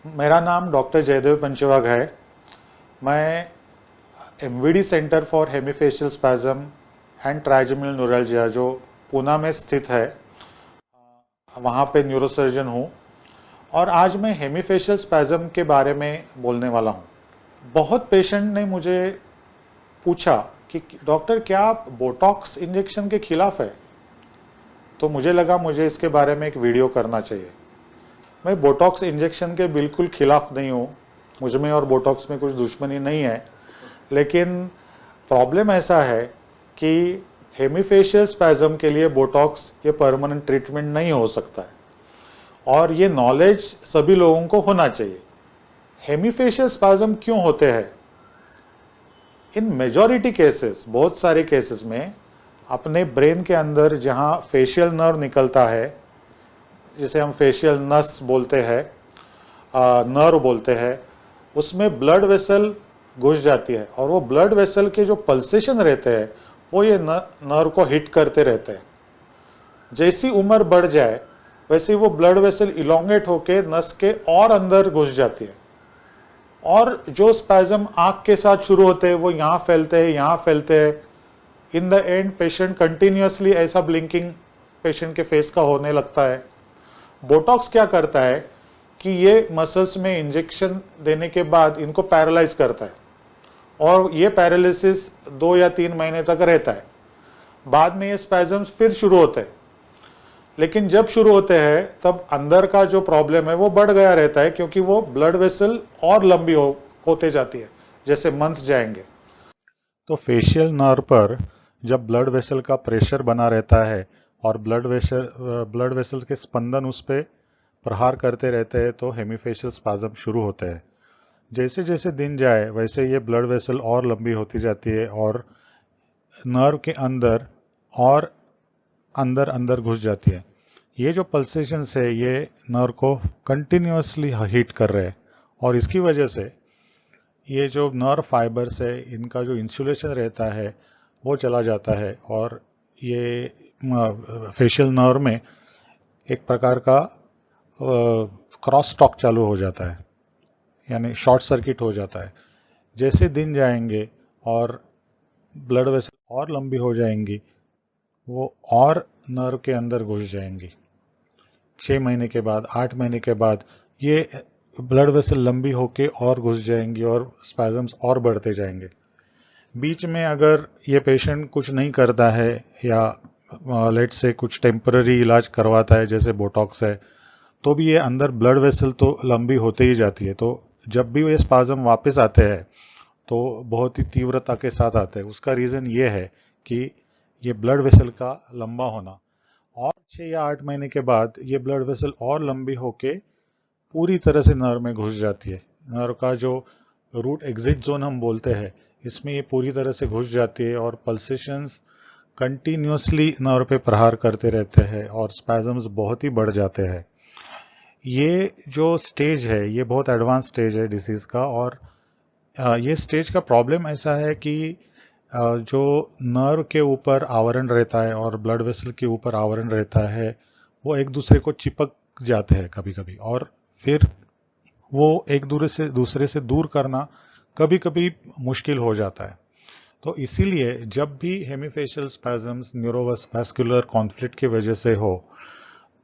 मेरा नाम डॉक्टर जयदेव पंचवाग है। मैं MVD centre for hemifacial spasm and trigeminal neuralgia जो पूना में स्थित है, वहाँ पे न्यूरोसर्जन हूँ। और आज मैं हेमीफेशियल स्पैज़म के बारे में बोलने वाला हूँ। बहुत पेशेंट ने मुझे पूछा कि डॉक्टर क्या आप बोटॉक्स इंजेक्शन के खिलाफ है? तो मुझे लगा मुझे इसके बारे में एक वीडियो करना चाहिए। मैं बोटॉक्स इंजेक्शन के बिल्कुल खिलाफ नहीं हूँ, मुझ में और बोटॉक्स में कुछ दुश्मनी नहीं है। लेकिन प्रॉब्लम ऐसा है कि हेमीफेशियल स्पैज़म के लिए बोटॉक्स ये परमानेंट ट्रीटमेंट नहीं हो सकता है, और ये नॉलेज सभी लोगों को होना चाहिए। हेमीफेशियल स्पैज़म क्यों होते हैं? इन मेजॉरिटी केसेस, बहुत सारे केसेस में अपने ब्रेन के अंदर जहाँ फेशियल नर्व निकलता है, जिसे हम फेशियल नस बोलते हैं, नर्व बोलते हैं, उसमें ब्लड वेसल घुस जाती है और वो ब्लड वेसल के जो पल्सेशन रहते हैं वो ये नर्व को हिट करते रहते हैं। जैसी उम्र बढ़ जाए वैसे वो ब्लड वेसल इलोंगेट होके नस के और अंदर घुस जाती है, और जो स्पैज़म आँख के साथ शुरू होते हैं वो यहाँ फैलते हैं, यहाँ फैलते हैं। In the end patient continuously ऐसा ब्लिंकिंग पेशेंट के फेस का होने लगता है। बोटॉक्स क्या करता है कि ये मसल्स में इंजेक्शन देने के बाद इनको पैरालाइज करता है, और ये पैरालिसिस 2 या 3 महीने तक रहता है। बाद में ये स्पैज़म्स फिर शुरू होते हैं, लेकिन जब शुरू होते हैं तब अंदर का जो प्रॉब्लम है वो बढ़ गया रहता है, क्योंकि वो ब्लड वेसल और लंबी होते जाती है जैसे मंथ्स जाएंगे। तो फेशियल नर्व पर जब ब्लड वेसल का प्रेशर बना रहता है और ब्लड वेसल के स्पंदन उस पर प्रहार करते रहते हैं, तो हेमीफेशियल स्पैज़म शुरू होते हैं। जैसे जैसे दिन जाए वैसे ये ब्लड वेसल और लंबी होती जाती है और नर्व के अंदर और अंदर अंदर घुस जाती है। ये जो पल्सेशंस है ये नर्व को कंटिन्यूसली हिट कर रहे हैं, और इसकी वजह से ये जो नर्व फाइबर्स है इनका जो इंसुलेशन रहता है वो चला जाता है, और ये फेशियल नर्व में एक प्रकार का क्रॉस टॉक चालू हो जाता है, यानी शॉर्ट सर्किट हो जाता है। जैसे दिन जाएंगे और ब्लड वेसल और लंबी हो जाएंगी, वो और नर्व के अंदर घुस जाएंगी। 6 महीने के बाद, 8 महीने के बाद ये ब्लड वेसल लंबी होके और घुस जाएंगी और स्पैज़म्स और बढ़ते जाएंगे। बीच में अगर ये पेशेंट कुछ नहीं करता है या लेट से कुछ टेम्पररी इलाज करवाता है जैसे बोटॉक्स है, तो भी ये अंदर ब्लड वेसल तो लंबी होते ही जाती है। तो जब भी ये स्पैज़म वापस आते हैं तो बहुत ही तीव्रता के साथ आते हैं। उसका रीज़न ये है कि ये ब्लड वेसल का लंबा होना, और 6 या 8 महीने के बाद ये ब्लड वेसल और लंबी होके पूरी तरह से नर्व में घुस जाती है। नर्व का जो रूट एग्जिट जोन हम बोलते हैं, इसमें ये पूरी तरह से घुस जाती है और पल्सेशंस कंटिन्यूसली नर्व पे प्रहार करते रहते हैं और स्पैज़म्स बहुत ही बढ़ जाते हैं। ये जो स्टेज है ये बहुत एडवांस स्टेज है डिसीज़ का, और ये स्टेज का प्रॉब्लम ऐसा है कि जो नर्व के ऊपर आवरण रहता है और ब्लड वेसल के ऊपर आवरण रहता है वो एक दूसरे को चिपक जाते हैं कभी कभी, और फिर वो एक दूसरे से दूर करना कभी कभी मुश्किल हो जाता है। तो इसीलिए जब भी हेमीफेशियल स्पैज़म्स न्यूरोवास्कुलर कॉन्फ्लिक्ट की वजह से हो,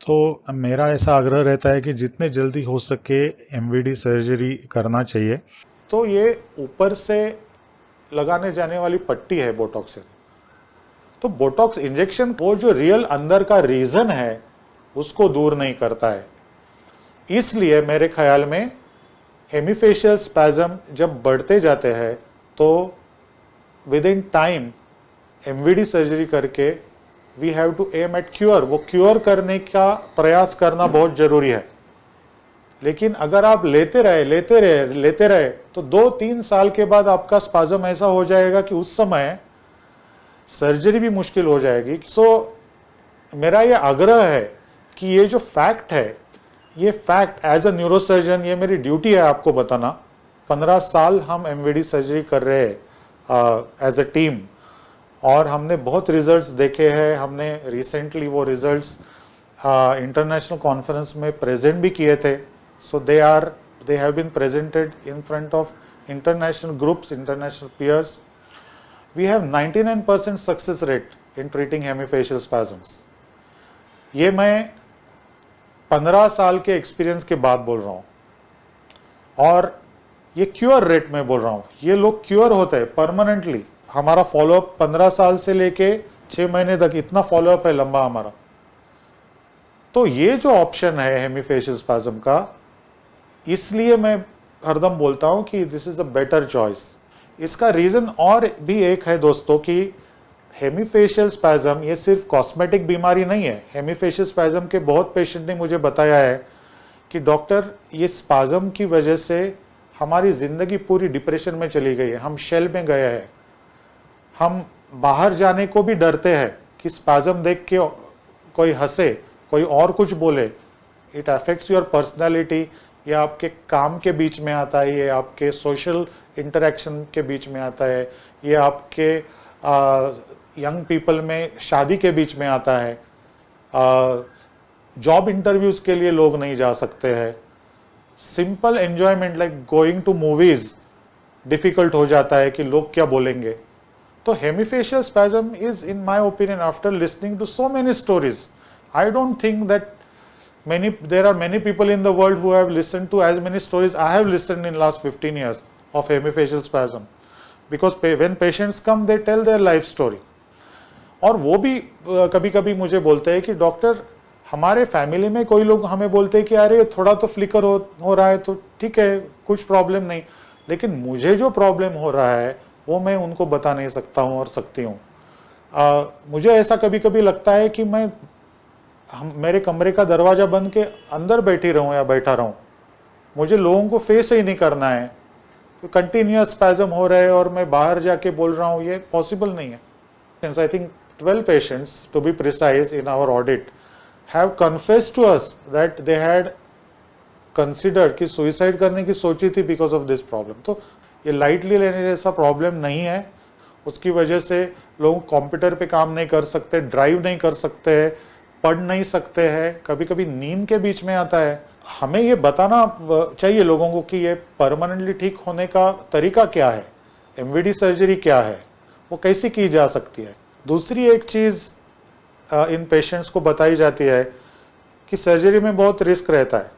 तो मेरा ऐसा आग्रह रहता है कि जितने जल्दी हो सके एमवीडी सर्जरी करना चाहिए। तो ये ऊपर से लगाने जाने वाली पट्टी है बोटॉक्स। तो बोटॉक्स इंजेक्शन वो जो रियल अंदर का रीजन है उसको दूर नहीं करता है। इसलिए मेरे ख्याल में हेमीफेशियल स्पैज़म जब बढ़ते जाते हैं तो within time MVD surgery करके we have to aim at cure, वो क्योर करने का प्रयास करना बहुत जरूरी है। लेकिन अगर आप लेते रहे तो 2-3 साल के बाद आपका स्पैज़म ऐसा हो जाएगा कि उस समय सर्जरी भी मुश्किल हो जाएगी। सो मेरा ये आग्रह है कि ये जो फैक्ट है, ये फैक्ट एज अ न्यूरोसर्जन ये मेरी ड्यूटी है आपको बताना। 15 साल हम एमवीडी सर्जरी कर रहे हैं एज अ टीम, और हमने बहुत रिजल्ट्स देखे हैं। हमने रिसेंटली वो रिजल्ट्स इंटरनेशनल कॉन्फ्रेंस में प्रेजेंट भी किए थे। So they are they have been presented in front of international groups, international peers. We have 99% success rate in treating hemifacial spasms. ये मैं 15 साल के एक्सपीरियंस के बाद बोल रहा हूँ, और ये क्योर रेट में बोल रहा हूँ. ये लोग क्योर होते हैं परमानेंटली. हमारा फॉलोअप 15 साल से लेके 6 महीने तक इतना फॉलोअप है लंबा हमारा. तो ये जो ऑप्शन है हेमीफेशियल स्पैज्म का, इसलिए मैं हरदम बोलता हूं कि this is a better choice. इसका रीजन और भी एक है दोस्तों कि हेमीफेशियल स्पैज्म ये सिर्फ कॉस्मेटिक बीमारी नहीं है. हेमीफेशियल स्पैज्म के बहुत पेशेंट ने मुझे बताया है कि डॉक्टर ये स्पैज्म की वजह से हमारी जिंदगी पूरी डिप्रेशन में चली गई है, हम शेल में गए हैं, हम बाहर जाने को भी डरते हैं कि स्पैज्म देख के कोई हंसे, कोई और कुछ बोले. It affects your personality. ये आपके काम के बीच में आता है, ये आपके सोशल इंटरेक्शन के बीच में आता है, ये आपके यंग पीपल में शादी के बीच में आता है. जॉब इंटरव्यूज के लिए लोग नहीं जा सकते हैं. Simple enjoyment like going to movies difficult हो जाता है कि लोग क्या बोलेंगे. तो hemifacial spasm is in my opinion, after listening to so many stories, I don't think that there are many people in the world who have listened to as many stories I have listened in last 15 years of hemifacial spasm, because when patients come they tell their life story. और वो भी कभी कभी मुझे बोलते हैं कि doctor हमारे फैमिली में कोई लोग हमें बोलते हैं कि अरे थोड़ा तो फ्लिकर हो रहा है तो ठीक है, कुछ प्रॉब्लम नहीं, लेकिन मुझे जो प्रॉब्लम हो रहा है वो मैं उनको बता नहीं सकता हूँ और सकती हूँ. मुझे ऐसा कभी कभी लगता है कि मैं मेरे कमरे का दरवाजा बंद के अंदर बैठी रहूं या बैठा रहूं, मुझे लोगों को फेस ही नहीं करना है. तो कंटिन्यूअस स्पैज्म हो रहे हैं और मैं बाहर जाके बोल रहा हूं, ये पॉसिबल नहीं है. I think 12 patients to be precise in our audit have confessed to us that they had considered कि सुइसाइड करने की सोची थी बिकॉज ऑफ दिस प्रॉब्लम. तो ये लाइटली लेने जैसा प्रॉब्लम नहीं है. उसकी वजह से लोग कंप्यूटर पे काम नहीं कर सकते, ड्राइव नहीं कर सकते हैं, पढ़ नहीं सकते हैं, कभी कभी नींद के बीच में आता है. हमें ये बताना चाहिए लोगों को कि ये परमानेंटली ठीक होने का तरीका क्या है, एमवीडी सर्जरी क्या है, वो कैसी की जा सकती है. दूसरी एक चीज़ इन पेशेंट्स को बताई जाती है कि सर्जरी में बहुत रिस्क रहता है.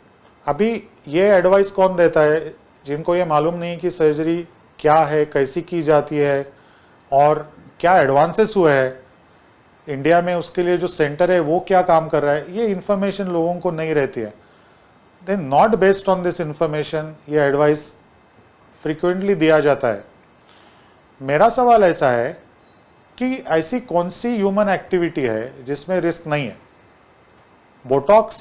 अभी ये एडवाइस कौन देता है? जिनको ये मालूम नहीं कि सर्जरी क्या है, कैसी की जाती है और क्या एडवांसेस हुए हैं. इंडिया में उसके लिए जो सेंटर है वो क्या काम कर रहा है, ये इन्फॉर्मेशन लोगों को नहीं रहती है. Then not based on this information ये एडवाइस फ्रीक्वेंटली दिया जाता है. मेरा सवाल ऐसा है कि ऐसी कौन सी ह्यूमन एक्टिविटी है जिसमें रिस्क नहीं है? बोटॉक्स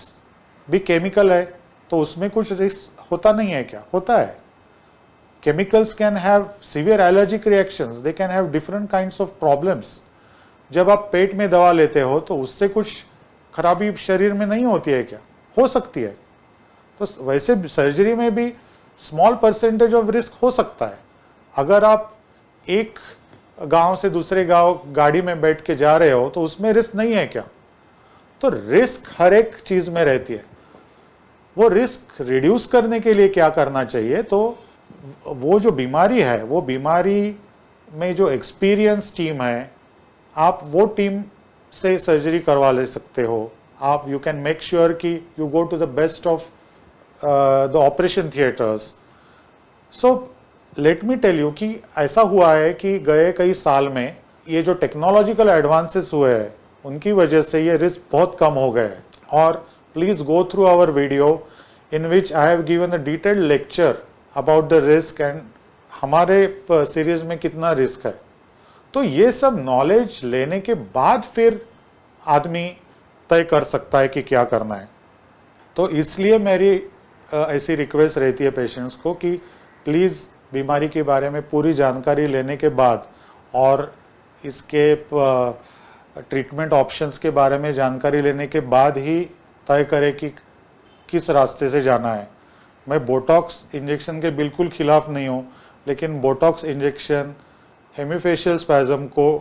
भी केमिकल है तो उसमें कुछ रिस्क होता नहीं है क्या? होता है. Chemicals can have severe allergic reactions, they can have different kinds of problems. जब आप पेट में दवा लेते हो तो उससे कुछ खराबी शरीर में नहीं होती है क्या? हो सकती है. तो वैसे सर्जरी में भी स्मॉल परसेंटेज ऑफ रिस्क हो सकता है. अगर आप एक गांव से दूसरे गांव गाड़ी में बैठ के जा रहे हो तो उसमें रिस्क नहीं है क्या? तो रिस्क हर एक चीज में रहती है. वो रिस्क रिड्यूस करने के लिए क्या करना चाहिए? तो वो जो बीमारी है, वो बीमारी में जो एक्सपीरियंस टीम है, आप वो टीम से सर्जरी करवा ले सकते हो. आप यू कैन मेक श्योर कि you go to the best of the operation theatres. So let me tell you कि ऐसा हुआ है कि गए कई साल में ये जो टेक्नोलॉजिकल एडवांसेस हुए हैं उनकी वजह से ये रिस्क बहुत कम हो गए हैं. और please go through our video in which I have given a detailed lecture about the risk and हमारे सीरीज में कितना रिस्क है. तो ये सब नॉलेज लेने के बाद फिर आदमी तय कर सकता है कि क्या करना है. तो इसलिए मेरी ऐसी रिक्वेस्ट रहती है पेशेंट्स को कि प्लीज़ बीमारी के बारे में पूरी जानकारी लेने के बाद और इसके ट्रीटमेंट ऑप्शंस के बारे में जानकारी लेने के बाद ही तय करें कि किस रास्ते से जाना है. मैं बोटॉक्स इंजेक्शन के बिल्कुल खिलाफ नहीं हूँ, लेकिन बोटॉक्स इंजेक्शन हेमीफेशियल स्पैज्म को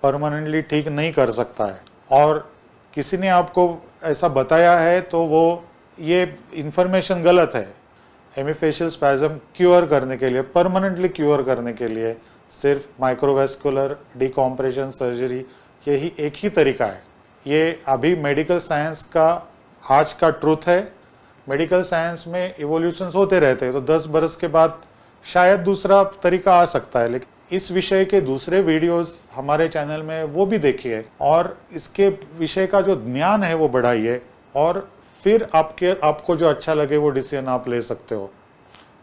परमानेंटली ठीक नहीं कर सकता है. और किसी ने आपको ऐसा बताया है तो वो ये इंफॉर्मेशन गलत है. हेमीफेशियल स्पैज़म क्योर करने के लिए, परमानेंटली क्योर करने के लिए सिर्फ माइक्रोवेस्कुलर डिकॉम्प्रेशन सर्जरी यही एक ही तरीका है। ये अभी मेडिकल साइंस का आज का ट्रूथ है। मेडिकल साइंस में इवोल्यूशंस होते रहते हैं, तो 10 बरस के बाद शायद दूसरा तरीका आ सकता है, लेकिन इस विषय के दूसरे वीडियोस हमारे चैनल में वो भी देखिए और इसके विषय का जो ज्ञान है वो बढ़ाइए, और फिर आपको जो अच्छा लगे वो डिसीजन आप ले सकते हो।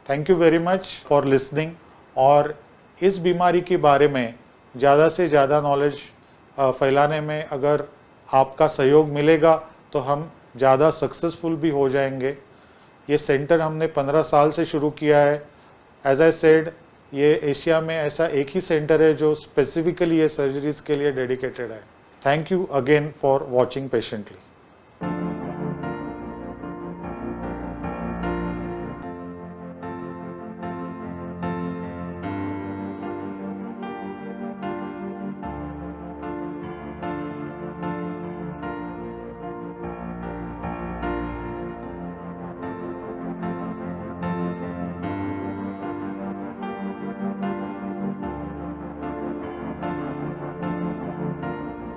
Thank you very much for listening. और इस बीमारी के बारे में ज़्यादा से ज़्यादा नॉलेज फैलाने में अगर आपका सहयोग मिलेगा तो हम ज़्यादा सक्सेसफुल भी हो जाएंगे। ये सेंटर हमने 15 साल से शुरू किया है। एज आई सेड, ये एशिया में ऐसा एक ही सेंटर है जो स्पेसिफिकली ये सर्जरीज के लिए डेडिकेटेड है। Thank you again for watching patiently.